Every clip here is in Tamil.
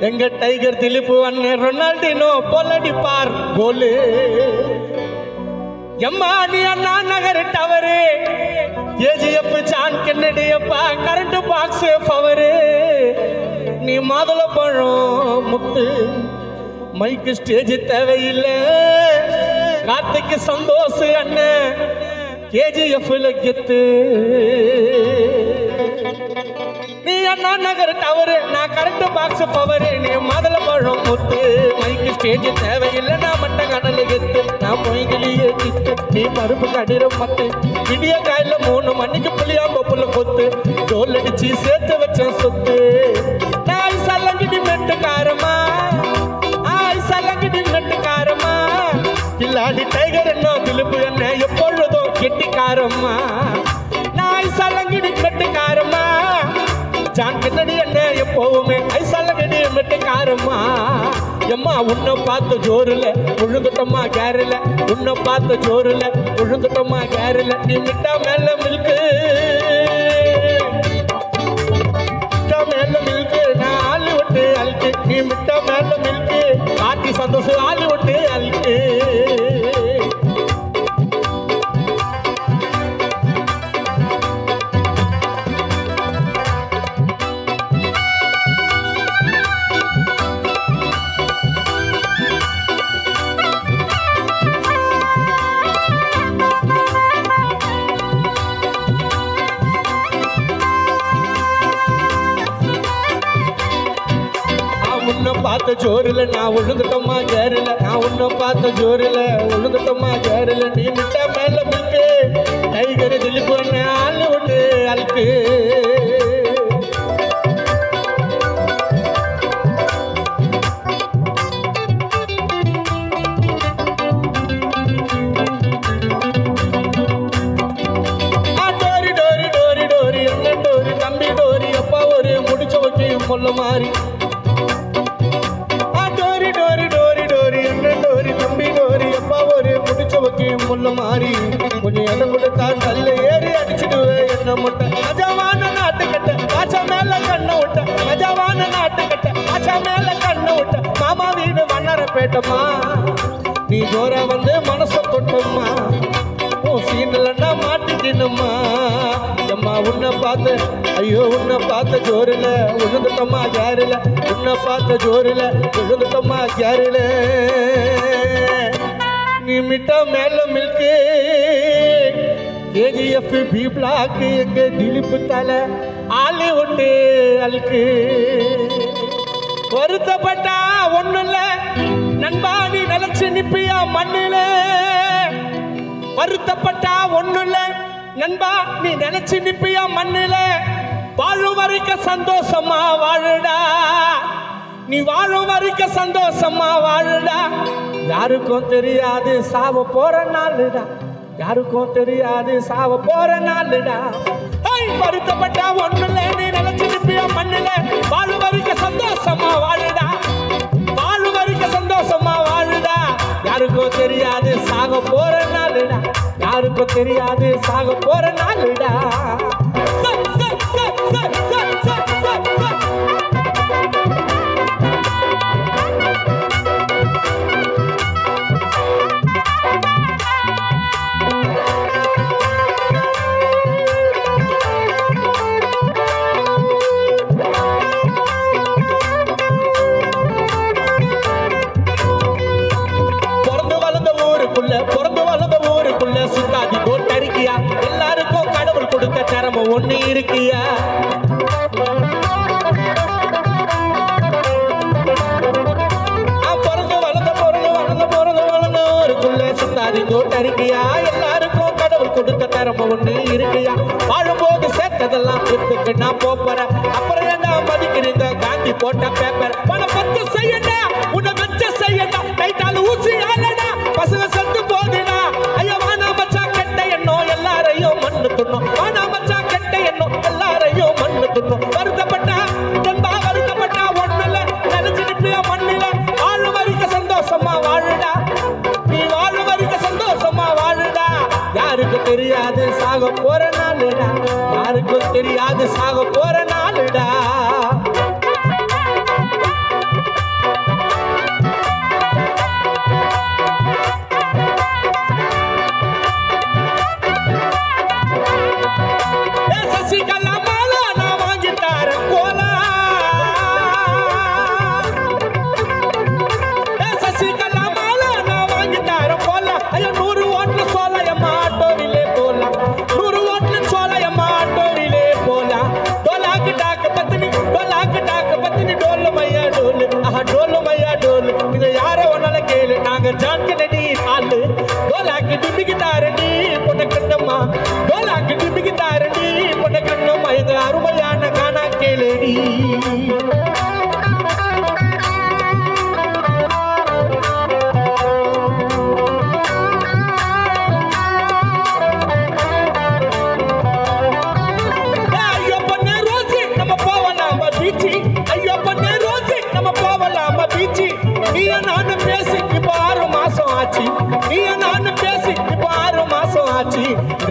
எங்க டைகர் திலீப் அண்ணன் ரொனால்டினோ போலடிப்பார் கோலு. எம்மா நீ Anna Nagar tower KGF John Kennedy அப்பா கரண்ட் பாக்ஸ் பவரு. நீ மாதுள பழம் முத்து மைக்கு ஸ்டேஜ் தேவையில்லை. கார்த்திக்கு சந்தோஷ் அண்ணன் KGFல கெத்து. நீ அண்ணா நகர் டவரு நான் கரண்ட் பாக்ஸ் பவரு. நீ மாதுள பழம் முத்து மைக்கு ஸ்டேஜ் தேவையில்லை. நான் மட்ட கடலை கெத்து நான் மொய்கிலியே சித்து. நீ பருப்பு கடிரம் மத்து விடிய காயில 3 மணிக்கு புளியாம்பப்புல கொத்து. டோல் அடிச்சு சேர்த்து வச்ச சொத்து. நான் சல்லங்கிடி மெட்டுக்காரமா சல்லங்கிடி மெட்டுக்காரமா. கில்லாடி டைகர் என்ன திலீப் என்ன எப்பொழுதும் கெட்டிக்காரம்மா. நான் சல்லங்கிடி மெட்டுக்காரமா. ஜான் கென்னடி என்ன எப்பவுமே ஐசல்லங்கிடி மெட்டுக்காரம்மா. எம்மா உன்னை பார்த்த ஜோருல உழுந்துட்டோமா கேரல. உன்னை பார்த்த ஜோருல உழுந்துட்டோமா கேரல. நீ மிட்டா மேல மில்கு மேல மில்கு நான் ஆளு விட்டு அழுக்கு. நீ மிட்டா மேல மில்கு காட்டி சந்தோஷம் ஆளு விட்டு அழுக்கு. உன்னை பார்த்த ஜோரில் நான் உழுந்துட்டோமா கேரல. நான் உன்னை பார்த்த ஜோரில் உழுந்துட்டோமா கேரல. நீ மிட்டா மேல மில்கு டைகர் திலீப் ஆளு விட்டு அழுக்கு. டோரி டோரி டோரி டோரி அண்ணன் டோரி தம்பி டோரி அப்பா ஒரு முடிச்ச வைக்கையும் கொல்ல மாறி. முள்ள மாறி கொஞ்சம் இடம் கொடுத்தா கல்ல ஏறி அடிச்சுடுவேன் என்ன முட்டை. மஜாவான நாட்டுக்கட்ட ஆச்சா மேல கண்ண விட்ட. மஜாவான நாட்டுக்கட்ட ஆச்சா மேல கண்ண விட்ட. மாமா வீடு வண்ணரப்பேட்டம்மா. நீ ஜோரா வந்து மனச தொட்டம்மா. உன் சீனலன்னா மாட்டிக்கணும்மா. எம்மா உன்னை பார்த்து ஐயோ உன்னை பார்த்த ஜோரில் விழுந்துட்டோமா கேரில். உன்னை பார்த்த ஜோரில் விழுந்துட்டோமா கேரில். நீ மிட்டா மேல மில்கு KGF B பிளாக் எங்க திலீப் தலை ஆளு விட்டு அழுக்கு. வருத்தப்பட்டா ஒண்ணுல நண்பா நீ நினைச்சு நிப்பியா மண்ணில. வருத்தப்பட்டா ஒண்ணுல நண்பா நீ நினைச்சு நிப்பியா மண்ணில. வாழும் வரைக்கும் சந்தோஷமா வாழுடா. நீ வாழும் வரைக்கும் சந்தோஷமா வாழுடா. யாருக்கும் தெரியாது சாவ போற நாளுடா. யாருக்கும் தெரியாது சாவ போற நாளுடா. வருத்தப்பட்டா ஒண்ணுல நீ நினைச்சு நிப்பியா மண்ணுல. வாழும் வரைக்கும் சந்தோஷமா வாழுடா. வாழும் வரைக்கும் சந்தோஷமா வாழுடா. யாருக்கும் தெரியாது சாக போற நாளுடா. யாருக்கும் தெரியாது சாக போற நாளுடா. பிறந்து வளர்ந்த ஊருக்குள்ள சுத்தாதி கோட்டரிக்கியா. எல்லாருக்கும் கடவுள் கொடுத்த திறமை ஒண்ணு இருக்கியா. பிறந்து வளர்ந்த ஊருக்குள்ள சுத்தாதி கோட்டரிக்கியா. எல்லாருக்கும் கடவுள் கொடுத்த திறமை ஒண்ணு இருக்கியா. வாழும்போது சேர்த்ததெல்லாம் வித்துக்கு நான் போறேன். அப்புறம் என்ன மதிக்கிறீங்க காந்தி போட்ட பேப்பர். பணம் பத்து செய்யண்டா உன்னை வச்ச செய்யண்டா. டைட்டால் ஊசி ஆலடா பசங்க செத்து போகுடா. ஐயா வானா மச்சா கெட்ட எண்ணம் எல்லாரையும் மண்ணு துண்ணும். வானா மச்சா கெட்ட எண்ணம் எல்லாரையும் மண்ணு துண்ணும். வருத்தப்பட்டா நண்பா வருத்தப்பட்டா ஒண்ணுல நினைச்சு நிப்பியா மண்ணில. வாழும் வரைக்கும் சந்தோஷமா வாழுடா. நீ வாழும் வரைக்கும் சந்தோஷமா வாழுடா. யாருக்கு தெரியாது சாக போற நாளுடா. யாருக்கும் தெரியாது சாக போற நாளுடா.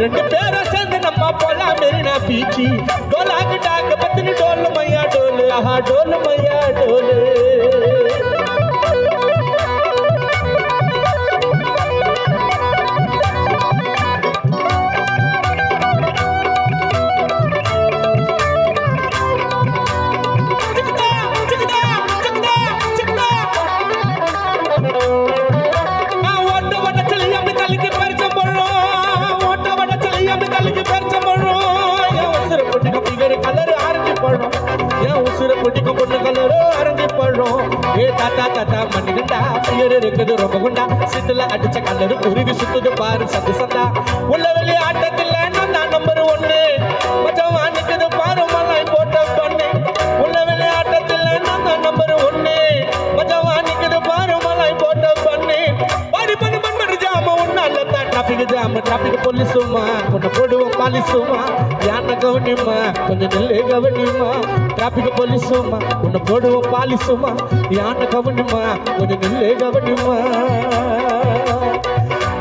ரெண்டு பேரும் சேர்ந்து நம்ம போலாம் மெரினா பீச்சி டோலாக்கு டாக்கு பத்தினி டோலு மையா டோலு ஆஹா டோலு மையா டோலு ரொம்ப குண்டா சிட்டுல அடிச்ச கலரு உருவி சுத்துது பாரு சந்து சந்தா உள்ள வெளி ஆட்டத்தில் நான் நம்பர் 1 மச்சம் நிக்குது பாரு மலாய் போட்ட பண்ணு உள்ள வெளி ஆட்டத்தில் நான் நம்பர் 1 மச்சம் நிக்குது பாரு மலாய் போட்ட பண்ணு பாடி பண்ணு பண்ணு ஜாம ஒன்னால டிராபிக் போலீஸுமா உன்னை போடுவோம் பாலிசுமா யானை கவனிமா கொஞ்சம் நெல்லு கவனிமா டிராபிக் போலீஸுமா உன்னை போடுவோம் பாலிசுமா யானை கவனிமா கொஞ்சம் நெல்லு கவனிமா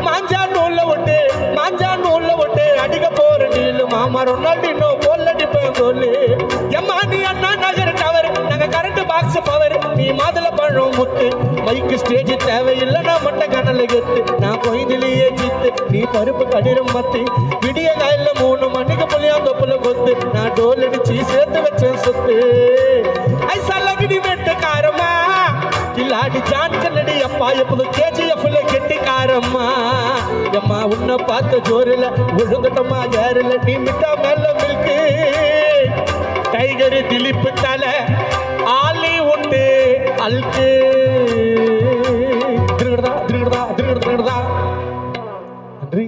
மாஞ்சா நூல்ல ஒட்டு அடிக்க போற நீலு மாமா ரொனால்டினோ போல் அடிப்பேன் கோலு எம்மா நீ அண்ணா நகர் டவர் நாங்க கரண்ட் பாக்ஸ் பவர் நீ மாதுளை பழம் முத்து மைக்கு ஸ்டேஜ் தேவையில்லை நான் மொட்டை கனல கெத்து நான் கொய்திலேயே ஜித்து நீ பருப்பு கடிரம் மத்தி விடிய காயில 3 மணிக்கு புளியா தொப்புல கொத்து நான் டோல் அடிச்சு சேர்த்து வச்சேன் சொத்து ஐ சலகிடி வெட்டுக்காரமா கில்லாடி ஜான் கல்லடி அப்பா எப்போது கேஜிஎஃப்ல கெட்டிக்காரம்மா எம்மா உன்னை பார்த்த ஜோரில் ஒழுங்கட்டமா யாரில் நீ மிட்டா மேல மில்கு டைகர் திலீப் தலை ஆலி உண்டு அல்கு திருடுதா நன்றி.